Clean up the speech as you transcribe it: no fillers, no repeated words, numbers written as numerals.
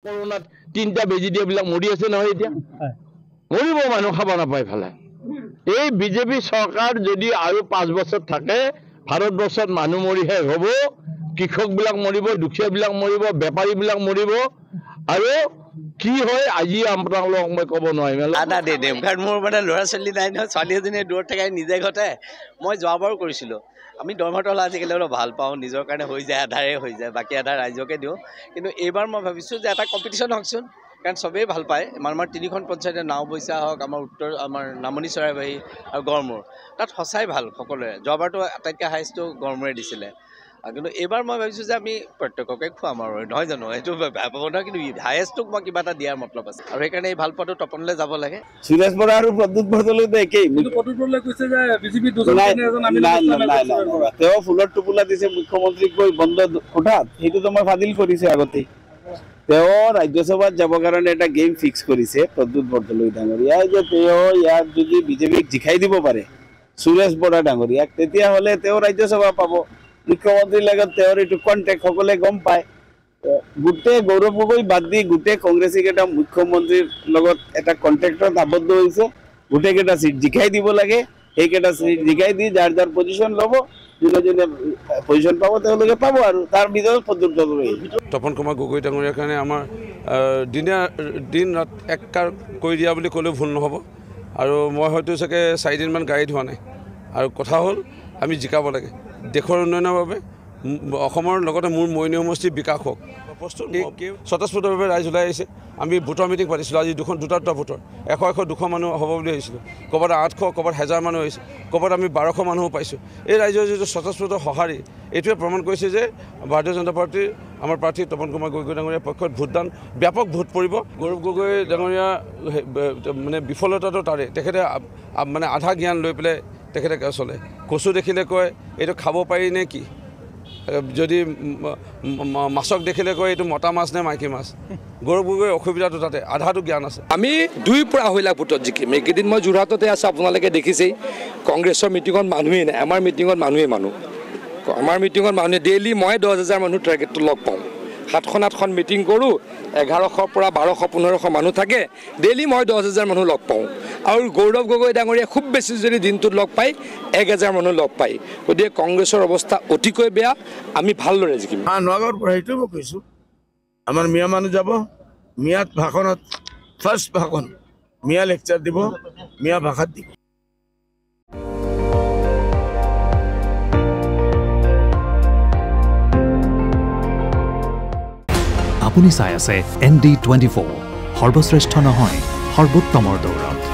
কৰোনাত 3টা বেজি দিয়াবিলাক মৰি আছে নহয় এতিয়া মৰিব মানুহ খাব নাপায় ফালে এই বিজেপি চৰকাৰ যদি আৰু 5 বছৰ থাকে ভাৰতবৰ্ষত মানুহ মৰি শেষ হ'ব কৃষকবিলাক মৰিব দুখীয়াবিলাক মৰিব বেপাৰীবিলাক মৰিব আৰু কি হয় আজি আপোনালোকক মই ক'ব নোৱাৰিম আদা দে দেম কাৰণ মোৰ মানে ল'ৰা ছোৱালী নাই নহয় ছোৱালী এজনীয়ে দূৰত থাকাই নিজে ঘটে মই যোৱাবাৰো কৰিছিলোঁ আমি দৰমহাটো আজিকালি অলপ ভাল পাওঁ নিজৰ কাৰণে হৈ যায় আধাৰে হৈ যায় বাকী আধা ৰাইজকে দিওঁ কিন্তু এইবাৰ মই ভাবিছোঁ যে এটা কম্পিটিশ্যন হওকচোন কাৰণ চবেই ভাল পায় আমাৰ 3খন পঞ্চায়তে নাওবৈচা হওক আমাৰ উত্তৰ আমাৰ নামনি চৰাইবাহী আৰু গড়মূৰ তাত সঁচাই ভাল সকলোৰে যোৱাবাৰটো আটাইতকৈ হাইষ্টটো গড়মূৰে দিছিলে কিন্তু এইবাৰ মই ভাবিছোঁ যে আমি প্ৰত্যেককে খুৱাম আৰু নহয় জানো এইটো বেয়া পাব নহয় কিন্তু হায়েষ্টটোক মই কিবা এটা দিয়াৰ মতলব আছে আৰু সেইকাৰণে এই ভাল পোৱাটো তপনলৈ যাব লাগে সুৰেশ বৰা আৰু প্ৰদ্যুৎ বৰদলৈতো একেই তেওঁ ফুলৰ টোপোলা দিছে মুখ্যমন্ত্ৰীক গৈ বন্ধ কোঠাত সেইটোতো মই ফাদিল কৰিছে আগতে তেওঁ ৰাজ্যসভাত যাবৰ কাৰণে এটা গেম ফিক্স কৰিছে প্ৰদ্যুৎ বৰদলৈ ডাঙৰীয়াই যে তেওঁ ইয়াত যদি বিজেপিক জিকাই দিব পাৰে সুৰেশ বৰা ডাঙৰীয়াক তেতিয়াহ'লে তেওঁ ৰাজ্যসভা পাব মুখ্যমন্ত্ৰীৰ লগত তেওঁৰ এইটো কণ্টেক্ট সকলোৱে গম পায় গোটেই গৌৰৱ গগৈ বাদ দি গোটেই কংগ্ৰেছীকেইটা মুখ্যমন্ত্ৰীৰ লগত এটা কণ্টেক্টত আবদ্ধ হৈছে গোটেইকেইটা চিট জিকাই দিব লাগে সেইকেইটা চিট জিকাই দি যাৰ যাৰ পজিশ্যন ল'ব যোনে যোনে পজিশ্যন পাব তেওঁলোকে পাব আৰু তাৰ ভিতৰত প্ৰদ্যুৎ বৰদলৈ তপন কুমাৰ গগৈ ডাঙৰীয়াৰ কাৰণে আমাৰ দিন ৰাত এককাৰ কৰি দিয়া বুলি ক'লেও ভুল নহ'ব আৰু মই হয়তো চাগে 4 দিনমান গাড়ী ধোৱা নাই আৰু কথা হ'ল আমি জিকাব লাগে দেশৰ উন্নয়নৰ বাবে অসমৰ লগতে মোৰ মৰিয়নি সমষ্টিৰ বিকাশ হওক স্বতঃস্ফূৰ্তভাৱে ৰাইজ ওলাই আহিছে আমি ভোটৰ মিটিং পাতিছিলোঁ আজি দুটা ভোটৰ 100-200 মানুহ হ'ব বুলি ভাবিছিলোঁ ক'ৰবাত 800 ক'ৰবাত 1000 মানুহ হৈছে ক'ৰবাত আমি 1200 মানুহো পাইছোঁ এই ৰাইজৰ যিটো স্বতঃস্ফূৰ্ত সঁহাৰি এইটোৱে প্ৰমাণ কৰিছে যে ভাৰতীয় জনতা পাৰ্টীৰ আমাৰ প্ৰাৰ্থী তপন কুমাৰ গগৈ ডাঙৰীয়াৰ পক্ষত ভোটদান ব্যাপক ভোট পৰিব গৌৰৱ গগৈ ডাঙৰীয়া মানে বিফলতাটো তাৰে তেখেতে মানে আধা জ্ঞান লৈ পেলাই তেখেতে চলে কচু দেখিলে কয় এইটো খাব পাৰি নে কি যদি মাছক দেখিলে কয় এইটো মতা মাছ নে মাইকী মাছ গৌৰৱ গগৈ অসুবিধাটো তাতে আধাটো জ্ঞান আছে আমি 2.5 লাখ ভোটত জিকিম এইকেইদিন মই যোৰহাটতে আছোঁ আপোনালোকে দেখিছেই কংগ্ৰেছৰ মিটিঙত মানুহেই নাই আমাৰ মিটিঙত মানুহেই মানুহ আমাৰ মিটিঙত মানুহে ডেইলি মই 10,000 মানুহ টাৰ্গেটটো লগ পাওঁ 7-8খন মিটিং কৰোঁ 1100 পৰা 1200-1500 মানুহ থাকে ডেইলি মই 10,000 মানুহ লগ পাওঁ আৰু গৌৰৱ গগৈ ডাঙৰীয়া খুব বেছি যদি দিনটোত লগ পায় 1000 মানুহ লগ পায় গতিকে কংগ্ৰেছৰ অৱস্থা অতিকৈ বেয়া আমি ভালদৰে জিকিম নগাঁৱৰ পৰা সেইটো মই কৈছোঁ আমাৰ মিয়া মানুহ যাব মিয়াত ভাষণত ফাৰ্ষ্ট ভাষণ মিয়া লেকচাৰ দিব মিয়া ভাষাত দিব আপুনি চাই আছে ND24 সৰ্বশ্ৰেষ্ঠ নহয় সৰ্বোত্তমৰ দৌৰত